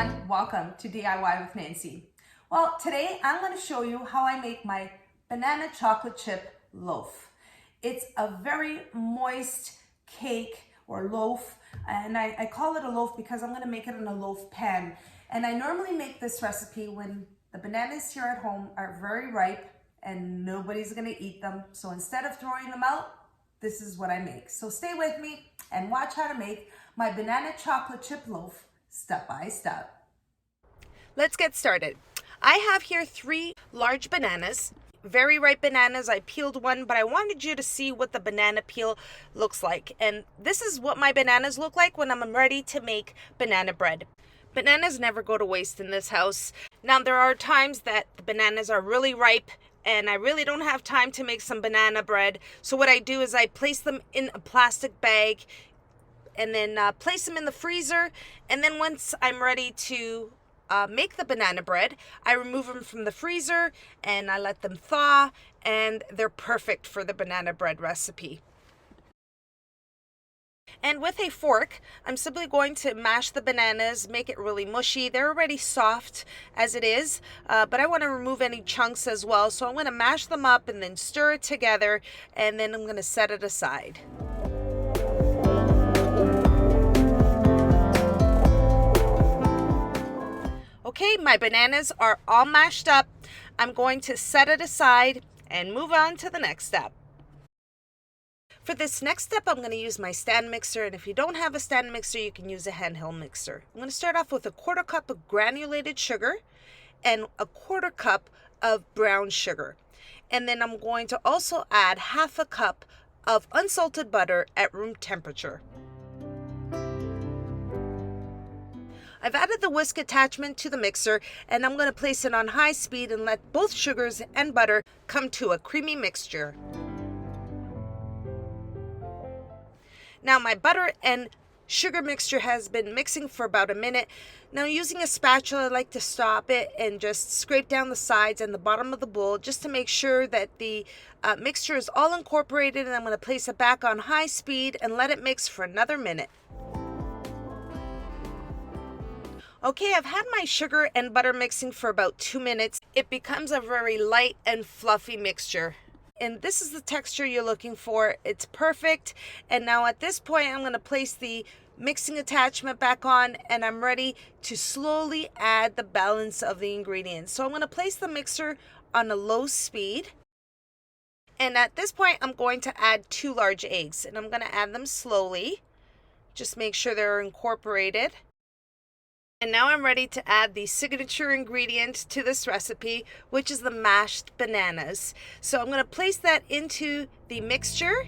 everyone, welcome to DIY with Nancy. Well, today I'm going to show you how I make my banana chocolate chip loaf. It's a very moist cake or loaf, and I call it a loaf because I'm going to make it in a loaf pan. And I normally make this recipe when the bananas here at home are very ripe and nobody's going to eat them. So instead of throwing them out, this is what I make. So stay with me and watch how to make my banana chocolate chip loaf step by step. Let's get started. I have here 3 large bananas, very ripe bananas. I peeled one, but I wanted you to see what the banana peel looks like. And this is what my bananas look like when I'm ready to make banana bread. Bananas never go to waste in this house. Now, there are times that the bananas are really ripe and I really don't have time to make some banana bread. So what I do is I place them in a plastic bag and then place them in the freezer. And then once I'm ready to make the banana bread, I remove them from the freezer and I let them thaw, and they're perfect for the banana bread recipe. And with a fork, I'm simply going to mash the bananas, make it really mushy. They're already soft as it is, but I want to remove any chunks as well. So I'm going to mash them up and then stir it together, and then I'm going to set it aside. Okay, my bananas are all mashed up. I'm going to set it aside and move on to the next step. For this next step, I'm going to use my stand mixer, and if you don't have a stand mixer, you can use a handheld mixer. I'm going to start off with a 1/4 cup of granulated sugar and a 1/4 cup of brown sugar. And then I'm going to also add 1/2 cup of unsalted butter at room temperature. I've added the whisk attachment to the mixer, and I'm going to place it on high speed and let both sugars and butter come to a creamy mixture. Now my butter and sugar mixture has been mixing for about a minute. Now using a spatula, I like to stop it and just scrape down the sides and the bottom of the bowl just to make sure that the mixture is all incorporated, and I'm going to place it back on high speed and let it mix for another minute. Okay, I've had my sugar and butter mixing for about 2 minutes. It becomes a very light and fluffy mixture. And this is the texture you're looking for. It's perfect. And now at this point, I'm going to place the mixing attachment back on, and I'm ready to slowly add the balance of the ingredients. So I'm going to place the mixer on a low speed. And at this point, I'm going to add 2 large eggs, and I'm going to add them slowly. Just make sure they're incorporated. And now I'm ready to add the signature ingredient to this recipe, which is the mashed bananas. So I'm going to place that into the mixture.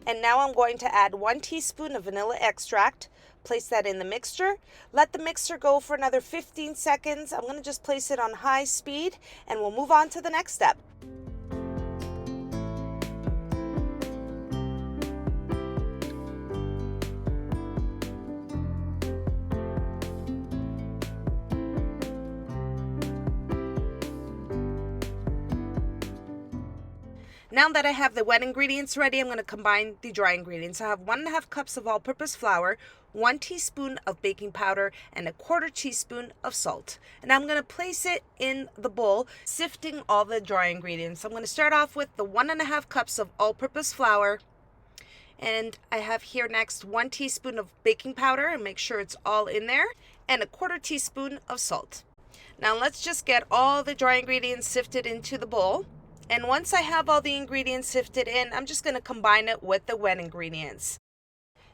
And now I'm going to add 1 teaspoon of vanilla extract. Place that in the mixture. Let the mixer go for another 15 seconds. I'm going to just place it on high speed, and we'll move on to the next step. Now that I have the wet ingredients ready, I'm going to combine the dry ingredients. I have 1.5 cups of all-purpose flour, 1 teaspoon of baking powder, and a 1/4 teaspoon of salt. And I'm going to place it in the bowl, sifting all the dry ingredients. I'm going to start off with the 1.5 cups of all-purpose flour. And I have here next 1 teaspoon of baking powder, and make sure it's all in there, and a 1/4 teaspoon of salt. Now let's just get all the dry ingredients sifted into the bowl. And once I have all the ingredients sifted in, I'm just going to combine it with the wet ingredients.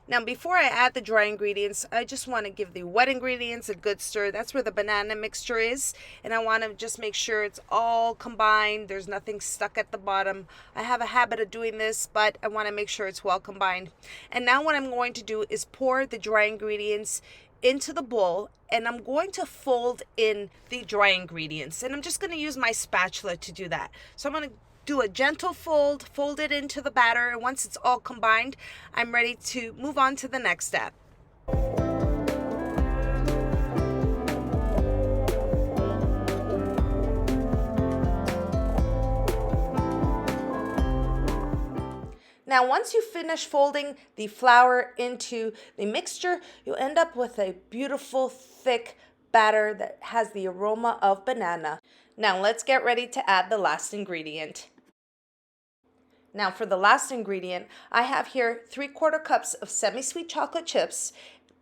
Now before I add the dry ingredients, I just want to give the wet ingredients a good stir. That's where the banana mixture is. And I want to just make sure it's all combined. There's nothing stuck at the bottom. I have a habit of doing this, but I want to make sure it's well combined. And now what I'm going to do is pour the dry ingredients into the bowl, and I'm going to fold in the dry ingredients, and I'm just going to use my spatula to do that. So I'm going to do a gentle fold it into the batter, and once it's all combined, I'm ready to move on to the next step. Now, once you finish folding the flour into the mixture, you'll end up with a beautiful, thick batter that has the aroma of banana. Now, let's get ready to add the last ingredient. Now, for the last ingredient, I have here 3/4 cups of semi-sweet chocolate chips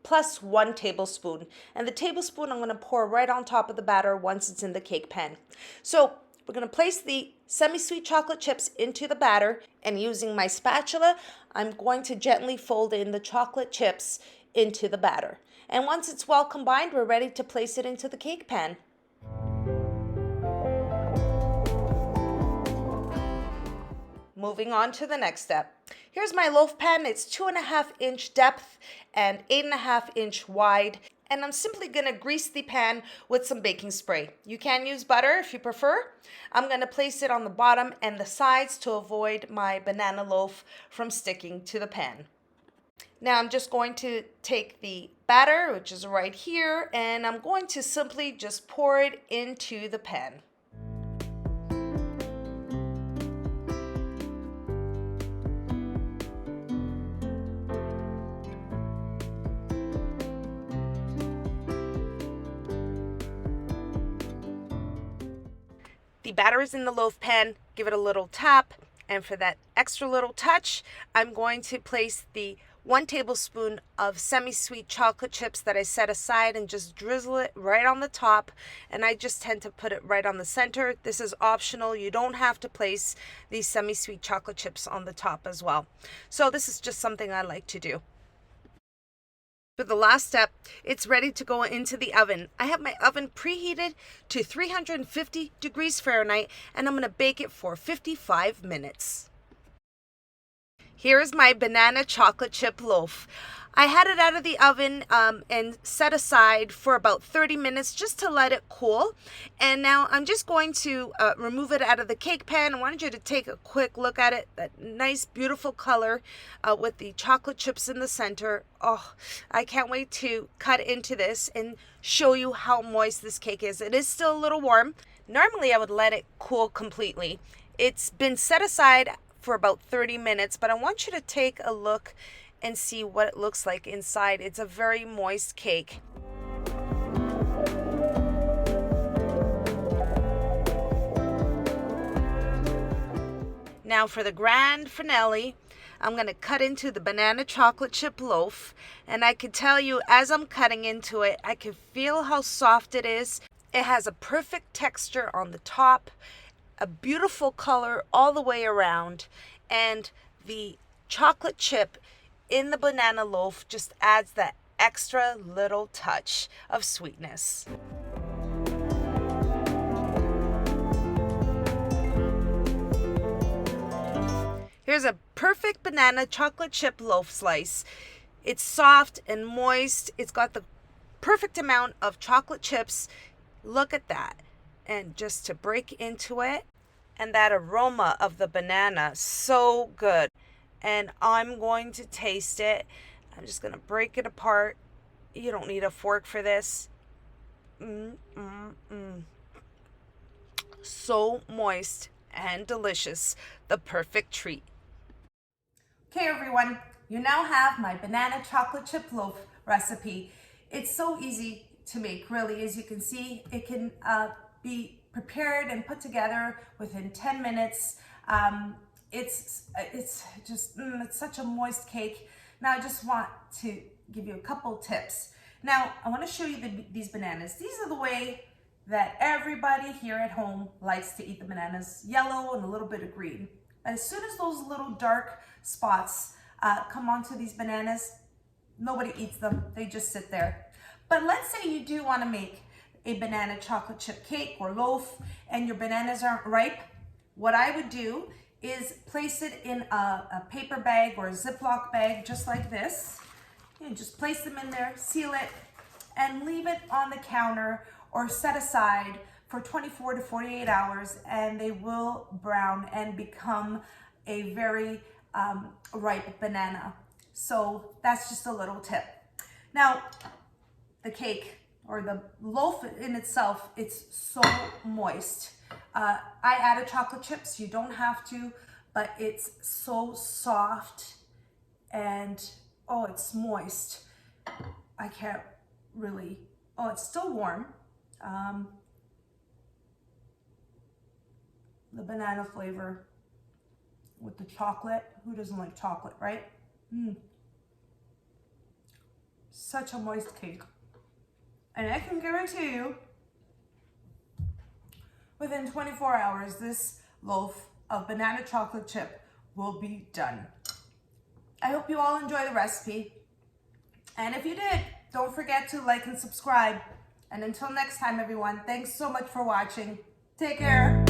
plus 1 tablespoon. And the tablespoon I'm going to pour right on top of the batter once it's in the cake pan. So we're going to place the semi-sweet chocolate chips into the batter, and using my spatula, I'm going to gently fold in the chocolate chips into the batter. And once it's well combined, we're ready to place it into the cake pan. Moving on to the next step. Here's my loaf pan. It's 2.5-inch depth and 8.5-inch wide. And I'm simply gonna grease the pan with some baking spray. You can use butter if you prefer. I'm gonna place it on the bottom and the sides to avoid my banana loaf from sticking to the pan. Now I'm just going to take the batter, which is right here, and I'm going to simply just pour it into the pan. The batter is in the loaf pan, give it a little tap, and for that extra little touch, I'm going to place the 1 tablespoon of semi-sweet chocolate chips that I set aside and just drizzle it right on the top, and I just tend to put it right on the center. This is optional. You don't have to place these semi-sweet chocolate chips on the top as well. So this is just something I like to do. For the last step, it's ready to go into the oven. I have my oven preheated to 350 degrees Fahrenheit, and I'm going to bake it for 55 minutes. Here's my banana chocolate chip loaf. I had it out of the oven and set aside for about 30 minutes just to let it cool. And now I'm just going to remove it out of the cake pan. I wanted you to take a quick look at it. That nice, beautiful color with the chocolate chips in the center. Oh, I can't wait to cut into this and show you how moist this cake is. It is still a little warm. Normally, I would let it cool completely. It's been set aside for about 30 minutes, but I want you to take a look and see what it looks like inside. It's a very moist cake. Now for the grand finale, I'm going to cut into the banana chocolate chip loaf, and I can tell you as I'm cutting into it, I can feel how soft it is. It has a perfect texture on the top, a beautiful color all the way around, and the chocolate chip in the banana loaf just adds that extra little touch of sweetness. Here's a perfect banana chocolate chip loaf slice. It's soft and moist. It's got the perfect amount of chocolate chips. Look at that. And just to break into it, and that aroma of the banana, so good. And I'm going to taste it. I'm just going to break it apart. You don't need a fork for this. So moist and delicious. The perfect treat. Okay everyone, you now have my banana chocolate chip loaf recipe. It's so easy to make, really. As you can see, it can be prepared and put together within 10 minutes. It's such a moist cake. Now I just want to give you a couple tips. Now I want to show you these bananas. These are the way that everybody here at home likes to eat the bananas, yellow and a little bit of green. As soon as those little dark spots come onto these bananas, nobody eats them. They just sit there. But let's say you do want to make a banana chocolate chip cake or loaf and your bananas aren't ripe. What I would do is place it in a paper bag or a Ziploc bag just like this. You just place them in there, seal it, and leave it on the counter or set aside for 24 to 48 hours, and they will brown and become a very ripe banana. So that's just a little tip. Now, the cake or the loaf in itself, it's so moist. I added chocolate chips. You don't have to but it's so soft and oh, it's moist. I can't really, oh, it's still warm. The banana flavor with the chocolate. Who doesn't like chocolate, right? Such a moist cake. And I can guarantee you, within 24 hours, this loaf of banana chocolate chip will be done. I hope you all enjoy the recipe. And if you did, don't forget to like and subscribe. And until next time, everyone, thanks so much for watching. Take care.